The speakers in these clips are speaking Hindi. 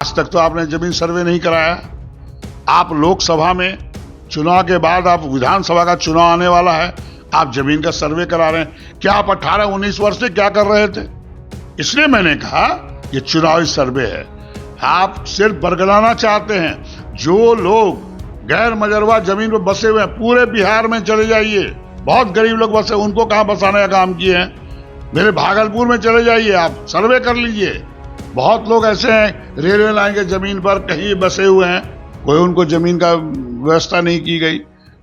आज तक तो आपने जमीन सर्वे नहीं कराया। आप लोकसभा में चुनाव के बाद, आप विधानसभा का चुनाव आने वाला है, आप जमीन का सर्वे करा रहे हैं। क्या आप 18-19 वर्ष से क्या कर रहे थे? इसलिए मैंने कहा ये चुनावी सर्वे है। आप सिर्फ बरगलाना चाहते हैं। जो लोग गैर मजरवा जमीन पर बसे हुए हैं, पूरे बिहार में चले जाइए, बहुत गरीब लोग बसे, उनको कहां बसाने का काम किए हैं? मेरे भागलपुर में चले जाइए, आप सर्वे कर लीजिए। बहुत लोग ऐसे हैं रेलवे लाइन के जमीन पर कहीं बसे हुए हैं, कोई उनको जमीन का व्यवस्था नहीं की गई।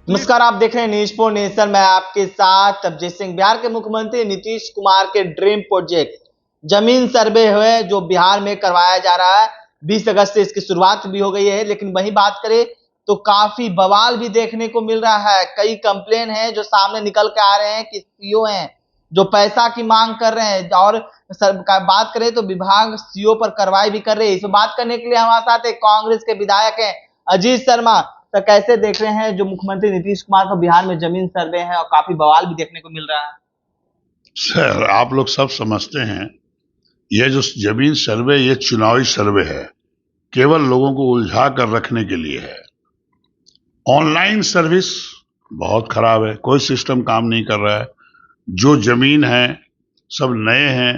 नमस्कार, आप देख रहे हैं न्यूज फॉर नेशन। मैं आपके साथ अभिजीत सिंह। बिहार के मुख्यमंत्री नीतीश कुमार के ड्रीम प्रोजेक्ट जमीन सर्वे है जो बिहार में करवाया जा रहा है। 20 अगस्त से इसकी शुरुआत भी हो गई है, लेकिन वही बात करें तो काफी बवाल भी देखने को मिल रहा है। कई कंप्लेन हैं जो सामने निकल के आ रहे हैं कि सीओ हैं जो पैसा की मांग कर रहे हैं, और बात करें तो विभाग सीओ पर कार्रवाई भी कर रहे हैं। इस बात करने के लिए हमारे साथ एक कांग्रेस के विधायक हैं अजीत शर्मा। तो कैसे देख रहे हैं जो मुख्यमंत्री नीतीश कुमार को बिहार में जमीन सर्वे है और काफी बवाल भी देखने को मिल रहा है? सर, आप लोग सब समझते हैं ये जो जमीन सर्वे, ये चुनावी सर्वे है, केवल लोगों को उलझा कर रखने के लिए है। ऑनलाइन सर्विस बहुत खराब है, कोई सिस्टम काम नहीं कर रहा है। जो जमीन है सब नए हैं।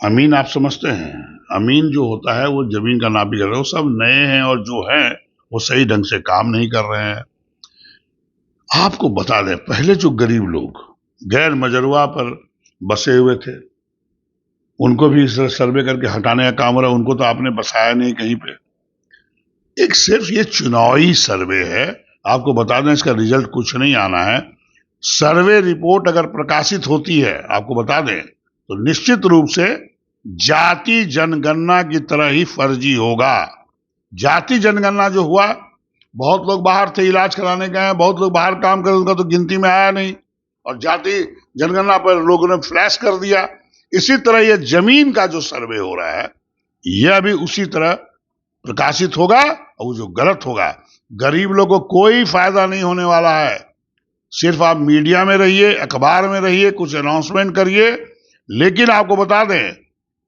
अमीन आप समझते हैं, अमीन जो होता है वो जमीन का नापी कर रहे हैं, वो सब नए हैं, और जो हैं वो सही ढंग से काम नहीं कर रहे हैं। आपको बता दें, पहले जो गरीब लोग गैर मजरवा पर बसे हुए थे, उनको भी सर्वे करके हटाने का काम हो रहा है। उनको तो आपने बसाया नहीं कहीं पे। एक सिर्फ ये चुनावी सर्वे है। आपको बता दें, इसका रिजल्ट कुछ नहीं आना है। सर्वे रिपोर्ट अगर प्रकाशित होती है, आपको बता दें, तो निश्चित रूप से जाति जनगणना की तरह ही फर्जी होगा। जाति जनगणना जो हुआ, बहुत लोग बाहर थे, इलाज कराने गए, बहुत लोग बाहर काम कर, उनका तो गिनती में आया नहीं, और जाति जनगणना पर लोगों ने फ्लैश कर दिया। इसी तरह ये जमीन का जो सर्वे हो रहा है, यह भी उसी तरह प्रकाशित होगा, और वो जो गलत होगा, गरीब लोगों को कोई फायदा नहीं होने वाला है। सिर्फ आप मीडिया में रहिए, अखबार में रहिए, कुछ अनाउंसमेंट करिए, लेकिन आपको बता दें,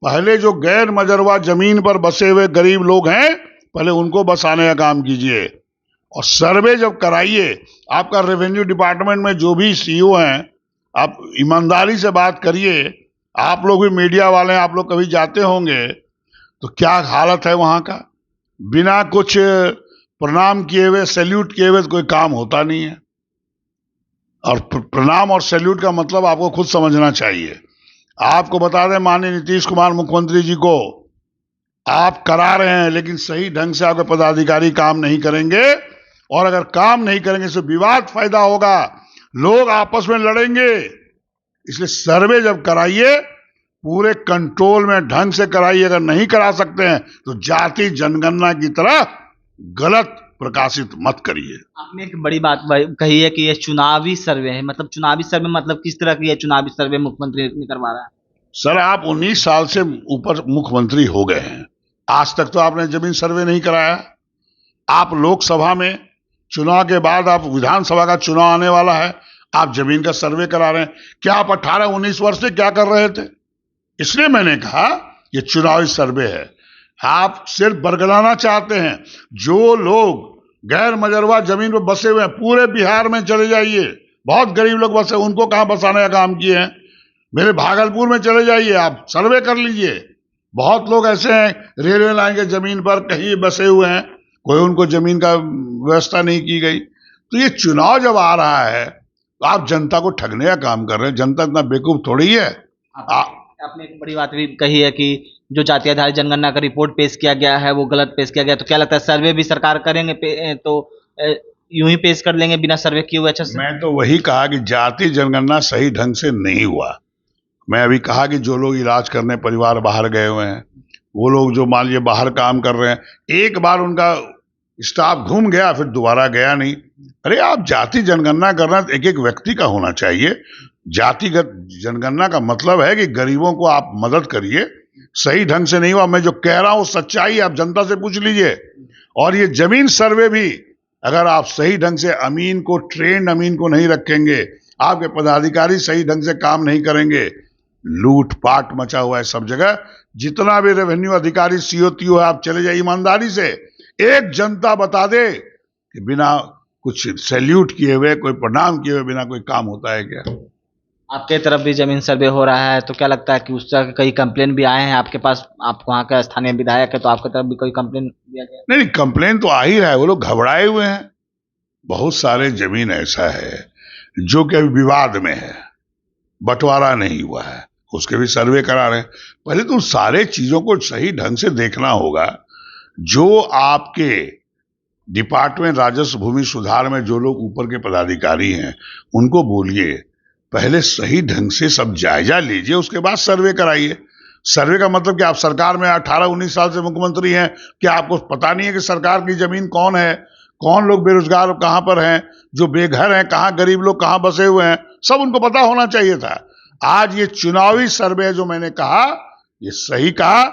पहले जो गैर मजरवा जमीन पर बसे हुए गरीब लोग हैं, पहले उनको बसाने का काम कीजिए। और सर्वे जब कराइए, आपका रेवेन्यू डिपार्टमेंट में जो भी सीईओ हैं, आप ईमानदारी से बात करिए। आप लोग भी मीडिया वाले हैं, आप लोग कभी जाते होंगे, तो क्या हालत है वहां का। बिना कुछ प्रणाम किए हुए, सैल्यूट किए हुए कोई काम होता नहीं है। और प्रणाम और सैल्यूट का मतलब आपको खुद समझना चाहिए। आपको बता दें, माननीय नीतीश कुमार मुख्यमंत्री जी को आप करा रहे हैं, लेकिन सही ढंग से आपके पदाधिकारी काम नहीं करेंगे, और अगर काम नहीं करेंगे तो विवाद फायदा होगा, लोग आपस में लड़ेंगे। इसलिए सर्वे जब कराइए, पूरे कंट्रोल में ढंग से कराइए। अगर नहीं करा सकते हैं तो जाति जनगणना की तरह गलत प्रकाशित मत करिए। आपने एक बड़ी बात कही है कि ये चुनावी सर्वे है। मतलब चुनावी सर्वे मतलब किस तरह की है चुनावी सर्वे मुख्यमंत्री ने करवा रहा है? सर, आप 19 साल से ऊपर मुख्यमंत्री हो गए हैं, आज तक तो आपने जमीन सर्वे नहीं कराया। आप लोकसभा में चुनाव के बाद, आप विधानसभा का चुनाव आने वाला है, आप जमीन का सर्वे करा रहे हैं। क्या आप 18-19 वर्ष से क्या कर रहे थे? इसलिए मैंने कहा ये चुनावी सर्वे है। आप सिर्फ बरगलाना चाहते हैं। जो लोग गैर मजरवा जमीन पर बसे हुए हैं, पूरे बिहार में चले जाइए, बहुत गरीब लोग बसे, उनको कहां बसाने का काम किए हैं? मेरे भागलपुर में चले जाइए, आप सर्वे कर लीजिए। बहुत लोग ऐसे हैं रेलवे लाइन के जमीन पर कहीं बसे हुए हैं, कोई उनको जमीन का व्यवस्था नहीं की गई। तो ये चुनाव जब आ रहा है, तो आप जनता को ठगने का काम कर रहे हैं। जनता इतना बेवकूफ थोड़ी है। आपने एक बड़ी बात भी कही है कि जो जाति आधारित जनगणना का रिपोर्ट पेश किया गया है वो गलत पेश किया गया। तो क्या लगता है सर्वे भी सरकार करेंगे तो यूं ही पेश कर लेंगे बिना सर्वे किए हुए? अच्छा से मैं तो वही कहा कि जाति जनगणना सही ढंग से नहीं हुआ। मैं अभी कहा कि जो लोग इलाज करने परिवार बाहर गए हुए हैं, वो लोग जो मान लीजिए बाहर काम कर रहे हैं, एक बार उनका स्टाफ घूम गया, फिर दोबारा गया नहीं। अरे आप जाति जनगणना करना एक एक व्यक्ति का होना चाहिए। जातिगत जनगणना का मतलब है कि गरीबों को आप मदद करिए। सही ढंग से नहीं हुआ। मैं जो कह रहा हूं सच्चाई, आप जनता से पूछ लीजिए। और ये जमीन सर्वे भी, अगर आप सही ढंग से अमीन को, ट्रेंड अमीन को नहीं रखेंगे, आपके पदाधिकारी सही ढंग से काम नहीं करेंगे, लूटपाट मचा हुआ है सब जगह। जितना भी रेवेन्यू अधिकारी सीओ तीओ है, आप चले जाइए ईमानदारी से, एक जनता बता दे कि बिना कुछ सैल्यूट किए हुए, कोई प्रणाम किए हुए बिना कोई काम होता है क्या? आपके तरफ भी जमीन सर्वे हो रहा है तो क्या लगता है कि उस तरह के कई कंप्लेन भी आए हैं आपके पास? आप वहाँ का स्थानीय विधायक है तो आपकी तरफ भी कोई कंप्लेन दिया गया? नहीं, कंप्लेन तो आ ही रहा है, वो लोग घबराए हुए हैं। बहुत सारे जमीन ऐसा है जो कि अभी विवाद में है, बंटवारा नहीं हुआ है, उसके भी सर्वे करा रहे हैं। पहले तो सारे चीजों को सही ढंग से देखना होगा। जो आपके डिपार्टमेंट राजस्व भूमि सुधार में जो लोग ऊपर के पदाधिकारी हैं उनको बोलिए, पहले सही ढंग से सब जायजा लीजिए, उसके बाद सर्वे कराइए। सर्वे का मतलब कि आप सरकार में 18-19 साल से मुख्यमंत्री हैं, क्या आपको पता नहीं है कि सरकार की जमीन कौन है, कौन लोग बेरोजगार कहां पर हैं, जो बेघर हैं, कहां गरीब लोग कहां बसे हुए हैं, सब उनको पता होना चाहिए था। आज ये चुनावी सर्वे जो मैंने कहा, ये सही कहा,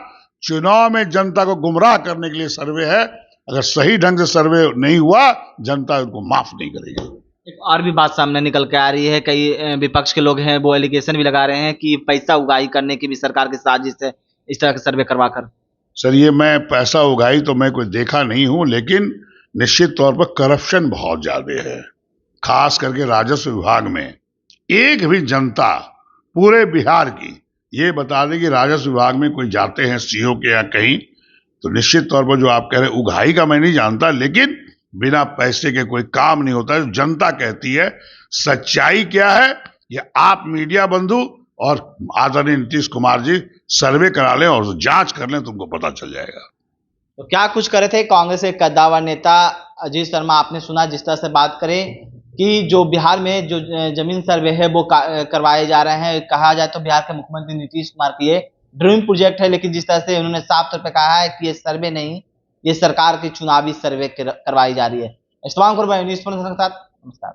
चुनाव में जनता को गुमराह करने के लिए सर्वे है। अगर सही ढंग से सर्वे नहीं हुआ, जनता उनको माफ नहीं करेगी। एक और भी बात सामने निकल के आ रही है, कई विपक्ष के लोग हैं वो एलिगेशन भी लगा रहे हैं कि पैसा उगाही करने की भी सरकार की साजिश है इस तरह के सर्वे करवा कर। सर, ये मैं पैसा उगाही तो मैं कोई देखा नहीं हूं, लेकिन निश्चित तौर पर करप्शन बहुत ज्यादा है, खास करके राजस्व विभाग में। एक भी जनता पूरे बिहार की ये बता दे कि राजस्व विभाग में कोई जाते हैं सीओ के या कहीं, तो निश्चित तौर पर जो आप कह रहे हैं उगाही का मैं नहीं जानता, लेकिन बिना पैसे के कोई काम नहीं होता है। जनता कहती है, सच्चाई क्या है ये आप मीडिया बंधु और आदरणीय नीतीश कुमार जी सर्वे करा लें और जांच कर लें, तुमको पता चल जाएगा। तो क्या कुछ करे थे कांग्रेस के कद्दावर नेता अजीत शर्मा? आपने सुना जिस तरह से बात करें कि जो बिहार में जो जमीन सर्वे है वो करवाए जा रहे हैं, कहा जाए तो बिहार के मुख्यमंत्री नीतीश कुमार की ये ड्रीम प्रोजेक्ट है, लेकिन जिस तरह से उन्होंने साफ तौर पर कहा है कि ये सर्वे नहीं, ये सरकार की चुनावी सर्वे करवाई जा रही है। इस तमाम खबरों में न्यूज़ पर नमस्कार।